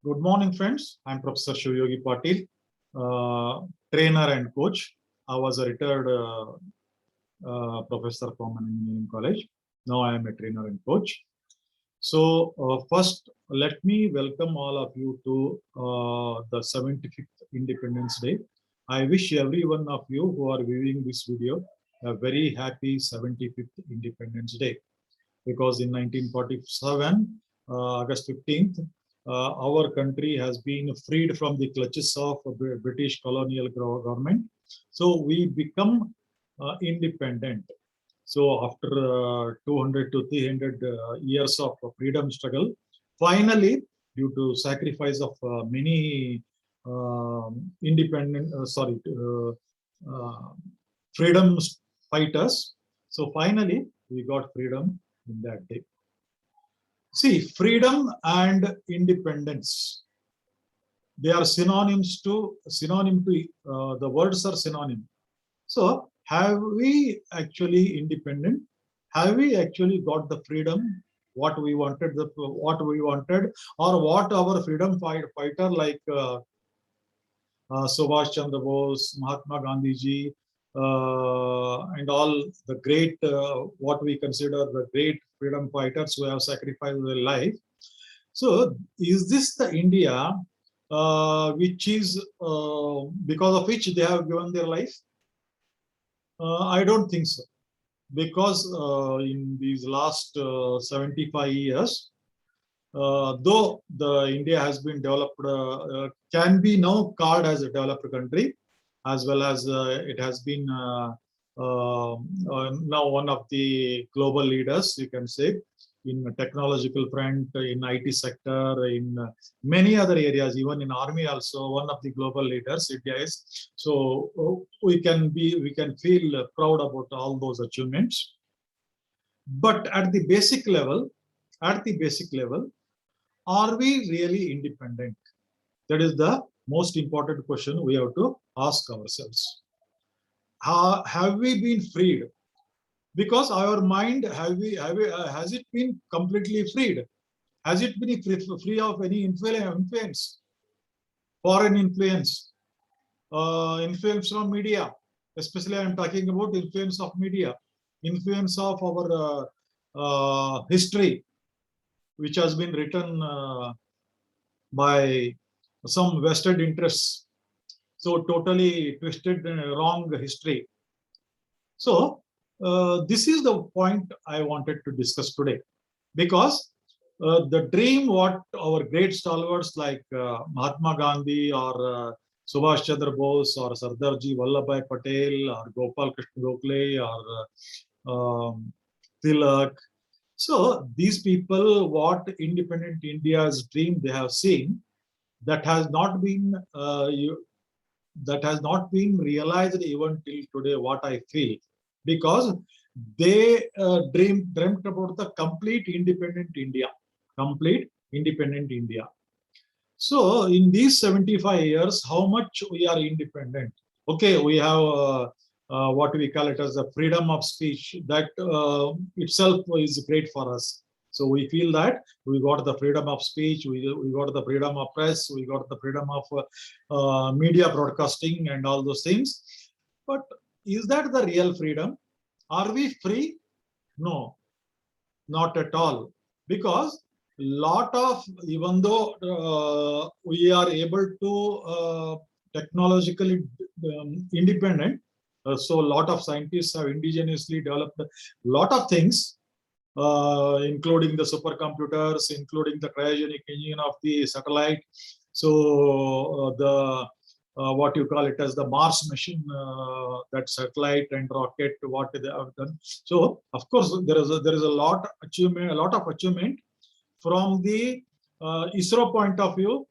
Good morning, friends. I'm Professor Shivyogi Patil, trainer and coach. I was a retired professor from an engineering college. Now I am a trainer and coach. So, first, let me welcome all of you to the 75th Independence Day. I wish every one of you who are viewing this video a very happy 75th Independence Day, because in 1947, August 15th, our country has been freed from the clutches of British colonial government. So we become independent. So after 200 to 300 years of freedom struggle, finally, due to sacrifice of many freedom fighters, so finally we got freedom in that day. See, freedom and independence, they are synonym to the words are synonym. So have we actually independent? Have we actually got the freedom what we wanted, or what our freedom fighter like Subhash Chandra Bose, Mahatma Gandhi ji, and all the great, what we consider the great freedom fighters who have sacrificed their life. So, is this the India which is because of which they have given their life? I don't think so, because in these last 75 years, though the India has been developed, can be now called as a developed country, as well as it has been now one of the global leaders, you can say, in technological front, in IT sector, in many other areas, even in army also, one of the global leaders India is. So we can feel proud about all those achievements. But at the basic level, are we really independent? That is the most important question we have to ask ourselves. Have we been freed? Because our mind, has it been completely freed? Has it been free of any influence, foreign influence, influence from media? Especially I am talking about influence of media, influence of our history, which has been written by some vested interests. So totally twisted, wrong history. So this is the point I wanted to discuss today, because the dream what our great stalwarts like Mahatma Gandhi or Subhash Chandra Bose or Sardarji Vallabhbhai Patel or Gopal Krishna Gokhale or Tilak. So these people, what independent India's dream they have seen, that has not been realized even till today, what I feel, because they dreamt about the complete independent India. So in these 75 years, how much we are independent? Okay, we have what we call it as the freedom of speech. That itself is great for us. So we feel that we got the freedom of speech, we got the freedom of press, we got the freedom of media broadcasting and all those things. But is that the real freedom? Are we free? No, not at all. Because lot of, even though we are able to technologically independent, so a lot of scientists have indigenously developed a lot of things, including the supercomputers, including the cryogenic engine of the satellite. So the what you call it as the Mars mission, that satellite and rocket, what they have done. So of course there is a lot of achievement from the ISRO point of view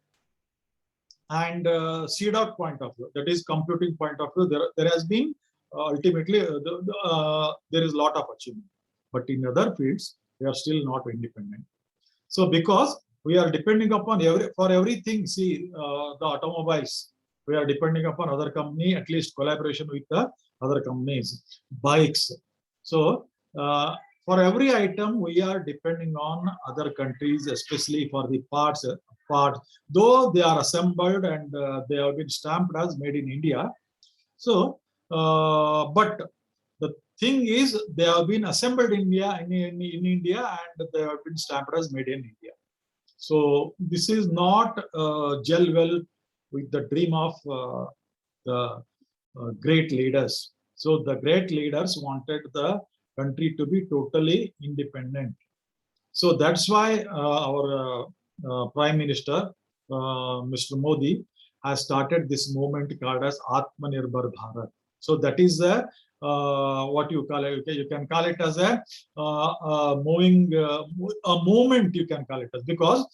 and CDOC point of view, that is computing point of view. There has been ultimately there is a lot of achievement, but in other fields we are still not independent. So because we are depending upon for everything, see the automobiles, we are depending upon other company, at least collaboration with the other companies, bikes. So for every item we are depending on other countries, especially for the parts part, though they are assembled and they have been stamped as made in India. So, but the thing is, they have been assembled in India, and they have been stamped as made in India. So this is not gel well with the dream of the great leaders. So the great leaders wanted the country to be totally independent. So that's why our Prime Minister, Mr. Modi, has started this movement called as Atmanirbhar Bharat. So that is the what you call it. You can call it as a moving a movement. You can call it as, because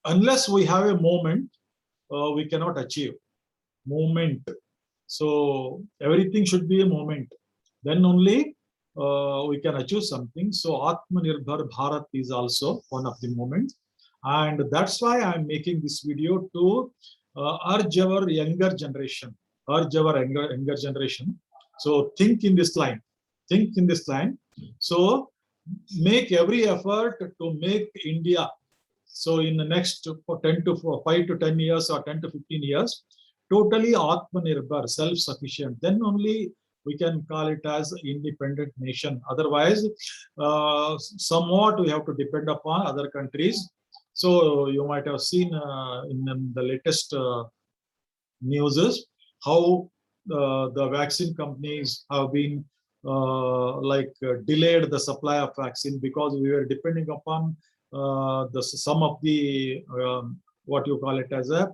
unless we have a movement, we cannot achieve movement. So everything should be a movement. Then only we can achieve something. So Atmanirbhar Bharat is also one of the movements. And that's why I'm making this video to urge our younger generation, younger generation. So think in this line, think in this line. So make every effort to make India, so in the next 5 to 10 years or 10 to 15 years, totally Atmanirbhar, self-sufficient. Then only we can call it as independent nation. Otherwise, somewhat we have to depend upon other countries. So you might have seen in the latest news how the vaccine companies have been delayed the supply of vaccine, because we were depending upon some of the what you call it as a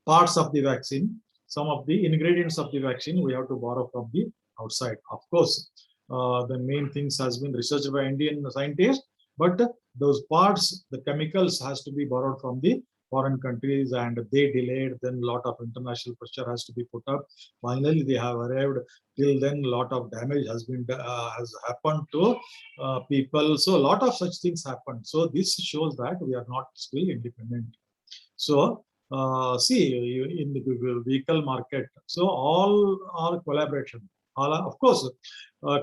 parts of the vaccine, some of the ingredients of the vaccine we have to borrow from the outside. Of course, the main things has been researched by Indian scientists, but those parts, the chemicals, has to be borrowed from the foreign countries, and they delayed. Then a lot of international pressure has to be put up. Finally, they have arrived. Till then, a lot of damage has been has happened to people. So a lot of such things happened. So this shows that we are not still independent. So see, in the vehicle market, so all are collaboration. Of course,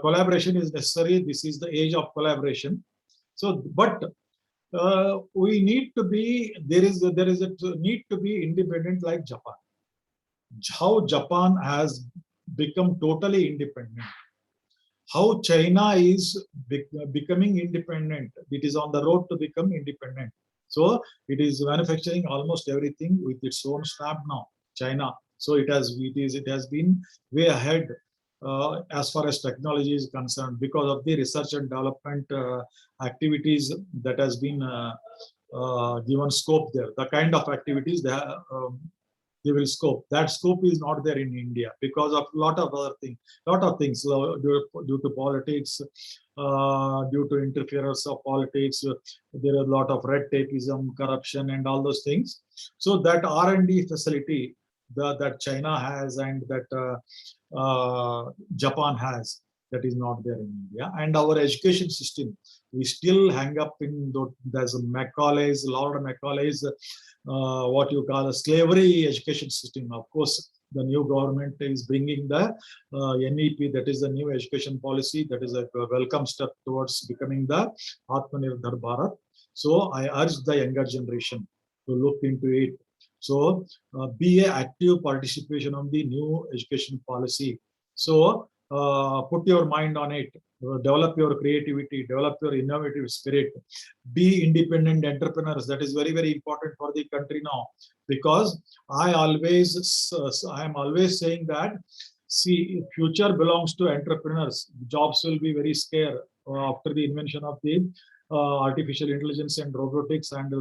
collaboration is necessary. This is the age of collaboration. So, but we need to be, there is a need to be independent like Japan. How Japan has become totally independent. How China is becoming independent. It is on the road to become independent. So it is manufacturing almost everything with its own stamp now, China. So it has been way ahead as far as technology is concerned, because of the research and development activities that has been given scope there. The kind of activities that they will scope. That scope is not there in India because of a lot of other things. Due to politics, due to interference of politics, there are a lot of red tapeism, corruption, and all those things. So that R&D facility that China has and that Japan has, that is not there in India. And our education system, we still hang up in there's a Macaulay's, Lord Macaulay's, what you call a slavery education system. Of course, the new government is bringing the NEP, that is the new education policy, that is a welcome step towards becoming the Atmanirbhar Bharat. So I urge the younger generation to look into it. So be an active participation on the new education policy. So put your mind on it, develop your creativity, develop your innovative spirit, be independent entrepreneurs. That is very, very important for the country now, because I am always saying that, see, future belongs to entrepreneurs. Jobs will be very scarce after the invention of the artificial intelligence and robotics, and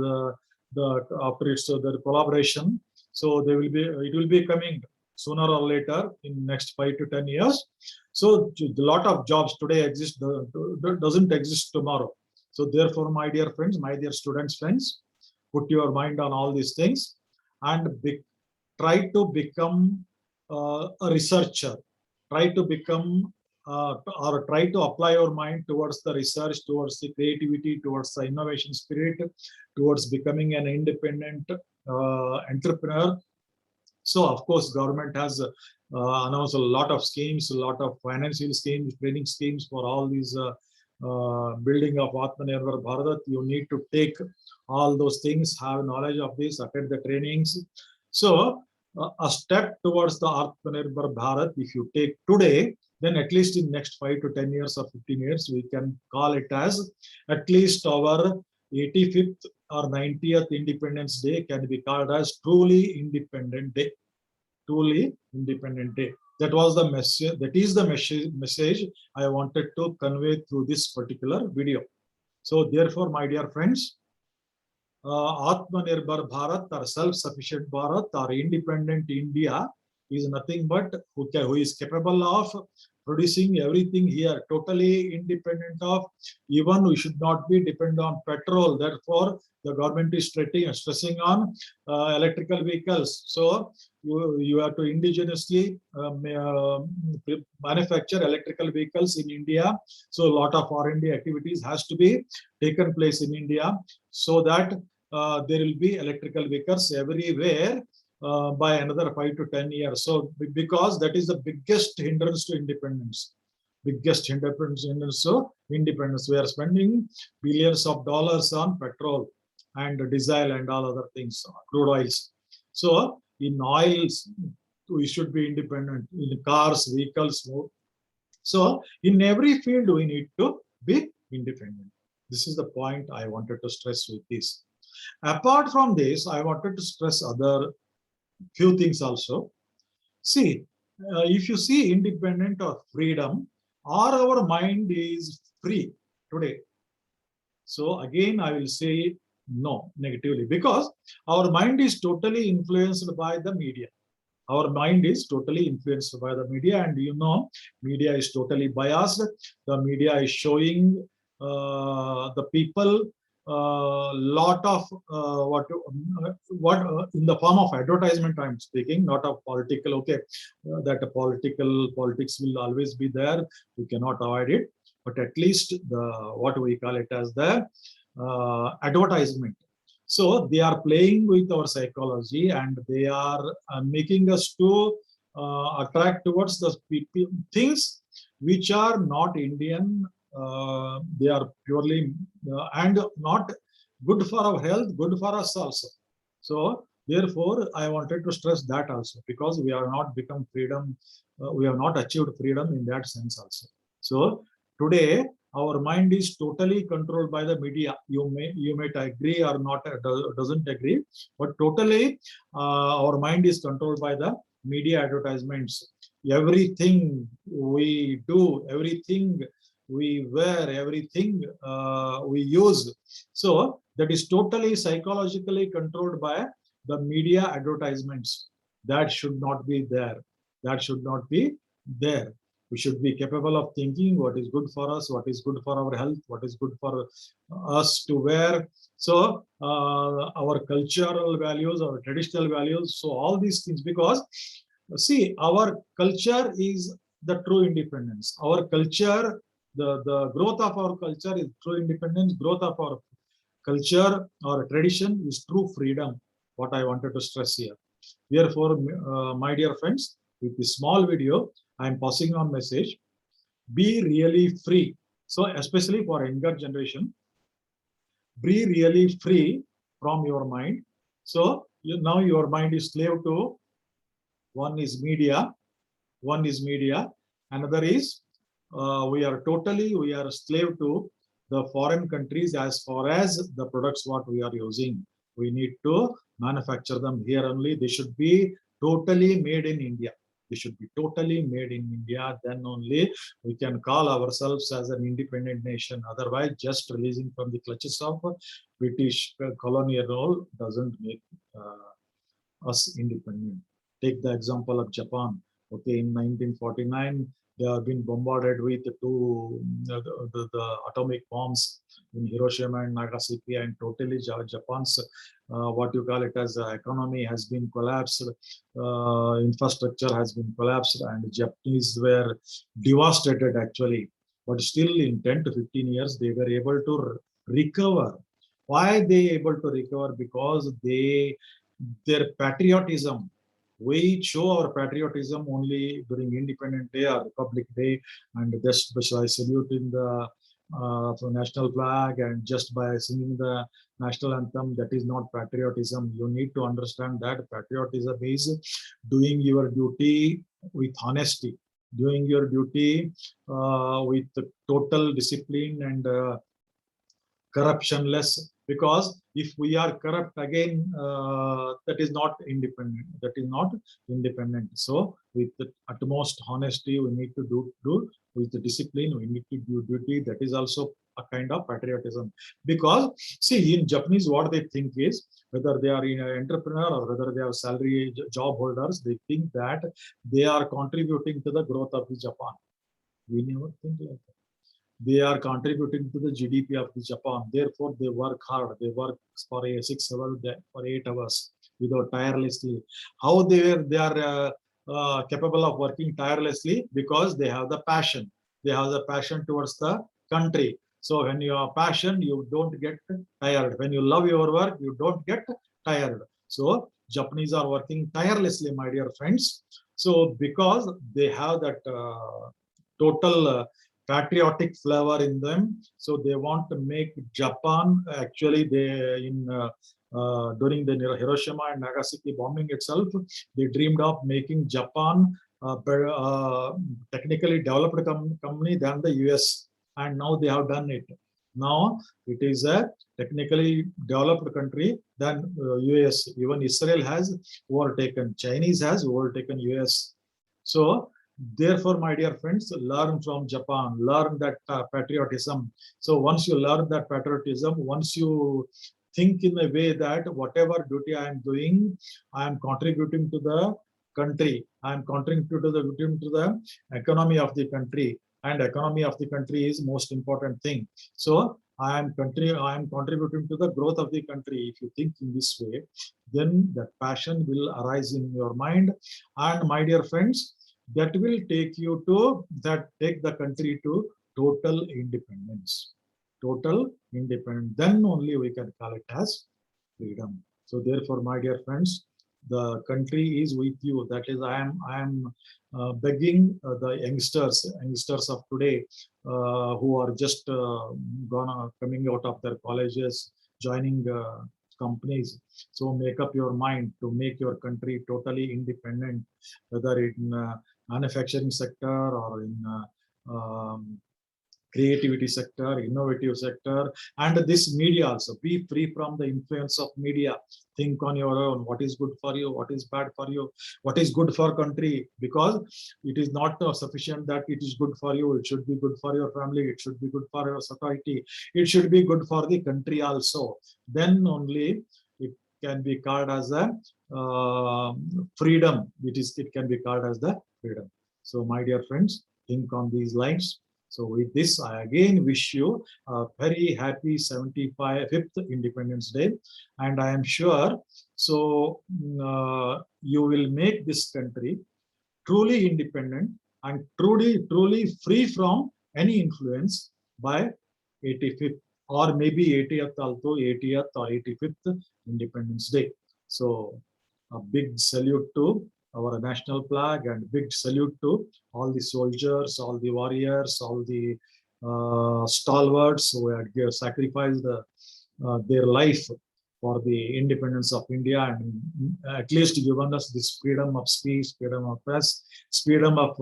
after its the collaboration. So it will be coming sooner or later in next 5 to 10 years. So a lot of jobs today exist, doesn't exist tomorrow. So therefore, my dear friends, my dear students, friends, put your mind on all these things and try to become a researcher. Try to become or try to apply your mind towards the research, towards the creativity, towards the innovation spirit, towards becoming an independent entrepreneur. So of course, government has announced a lot of schemes, a lot of financial schemes, training schemes for all these building of Atmanirbhar Bharat, you need to take all those things, have knowledge of this, attend the trainings. So a step towards the Atmanirbhar Bharat, if you take today, then at least in next 5 to 10 years or 15 years, we can call it as at least our 85th or 90th Independence Day can be called as truly independent day. Truly independent day. That was the message. That is the message I wanted to convey through this particular video. So therefore, my dear friends, Atmanirbhar Bharat or self-sufficient Bharat or independent India is nothing but who is capable of producing everything here, totally independent of, even we should not be dependent on petrol. Therefore, the government is stressing on electrical vehicles. So you have to indigenously manufacture electrical vehicles in India. So a lot of R&D activities has to be taken place in India so that there will be electrical vehicles everywhere by another 5 to 10 years. So because that is the biggest hindrance to independence. Biggest hindrance to independence. We are spending billions of dollars on petrol and diesel and all other things, crude oils. So in oils, we should be independent. In cars, vehicles. So in every field, we need to be independent. This is the point I wanted to stress with this. Apart from this, I wanted to stress other few things also. See, if you see independent or freedom, or our mind is free today. So again, I will say no negatively, because our mind is totally influenced by the media. Our mind is totally influenced by the media, and you know, media is totally biased. The media is showing the people lot of what in the form of advertisement I'm speaking, not of political. Okay, that politics will always be there, we cannot avoid it, but at least the what we call it as the advertisement. So they are playing with our psychology, and they are making us to attract towards the things which are not Indian. They are purely and not good for our health, good for us also. So therefore, I wanted to stress that also, because we have not become freedom, we have not achieved freedom in that sense also. So today, our mind is totally controlled by the media. You may agree or not, doesn't agree, but totally our mind is controlled by the media advertisements. Everything we do, everything we wear, everything we use. So that is totally psychologically controlled by the media advertisements. That should not be there. That should not be there. We should be capable of thinking what is good for us, what is good for our health, what is good for us to wear. So our cultural values, our traditional values, so all these things, because see, our culture is the true independence. Our culture, the growth of our culture is true independence. Growth of our culture or tradition is true freedom. What I wanted to stress here. Therefore, my dear friends, with this small video, I am passing on message. Be really free. So especially for younger generation, be really free from your mind. So now your mind is slave to one is media, another is we are slave to the foreign countries as far as the products what we are using. We need to manufacture them here only. They should be totally made in India. They should be totally made in India. Then only we can call ourselves as an independent nation. Otherwise, just releasing from the clutches of British colonial rule doesn't make us independent. Take the example of Japan. Okay, in 1949, they have been bombarded with the atomic bombs in Hiroshima and Nagasaki, and totally Japan's what you call it as economy has been collapsed, infrastructure has been collapsed, and the Japanese were devastated actually. But still, in 10 to 15 years, they were able to recover. Why they able to recover? Because their patriotism. We show our patriotism only during Independence Day or Republic Day, and just I salute in the so national flag and just by singing the national anthem, that is not patriotism. You need to understand that patriotism is doing your duty with honesty, doing your duty with total discipline and corruptionless. Because if we are corrupt again, that is not independent. That is not independent. So with the utmost honesty, we need to do with the discipline. We need to do duty. That is also a kind of patriotism. Because see, in Japanese, what they think is whether they are an entrepreneur or whether they are salary job holders, they think that they are contributing to the growth of the Japan. We never think like that. They are contributing to the GDP of the Japan. Therefore, they work hard. They work for 6 hours, for 8 hours without tirelessly. How they are capable of working tirelessly? Because they have the passion. They have the passion towards the country. So when you have passion, you don't get tired. When you love your work, you don't get tired. So Japanese are working tirelessly, my dear friends. So because they have that total patriotic flavor in them, so they want to make Japan. Actually, they during the Hiroshima and Nagasaki bombing itself, they dreamed of making Japan technically developed company than the US, and now they have done it. Now it is a technically developed country than US. Even Israel has overtaken. Chinese has overtaken US. So therefore, my dear friends, learn from Japan, learn that patriotism. So once you learn that patriotism, once you think in a way that whatever duty I am doing, I am contributing to the country, I am contributing to the economy of the country, and economy of the country is most important thing. So I am contributing to the growth of the country. If you think in this way, then that passion will arise in your mind. And my dear friends, that will take you to take the country to total independence. Total independence. Then only we can call it as freedom. So therefore, my dear friends, the country is with you. That is, I am begging the youngsters of today who are just coming out of their colleges, joining companies. So make up your mind to make your country totally independent, whether in manufacturing sector or in creativity sector, innovative sector, and this media also. Be free from the influence of media. Think on your own. What is good for you? What is bad for you? What is good for country? Because it is not sufficient that it is good for you. It should be good for your family. It should be good for your society. It should be good for the country also. Then only it can be called as a freedom. It can be called as the freedom. So, my dear friends, think on these lines. So with this, I again wish you a very happy 75th Independence Day. And I am sure, so you will make this country truly independent and truly free from any influence by 85th or maybe 80th also, 80th or 85th Independence Day. So a big salute to our national flag and big salute to all the soldiers, all the warriors, all the stalwarts who had sacrificed their life for the independence of India and at least given us this freedom of speech, freedom of press, freedom of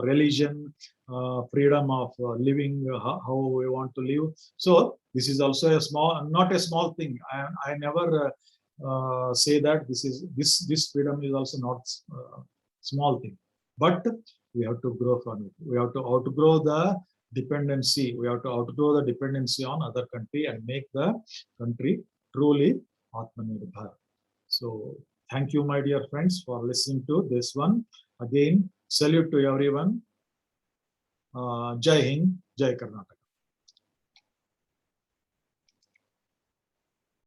religion, freedom of living how we want to live. So this is also not a small thing. I never say that this freedom is also not small thing, but we have to grow from it. We have to outgrow the dependency. We have to outgrow the dependency on other country and make the country truly Atmanirbhar. So thank you, my dear friends, for listening to this one. Again, salute to everyone. Jai Hind, Jai Karnataka.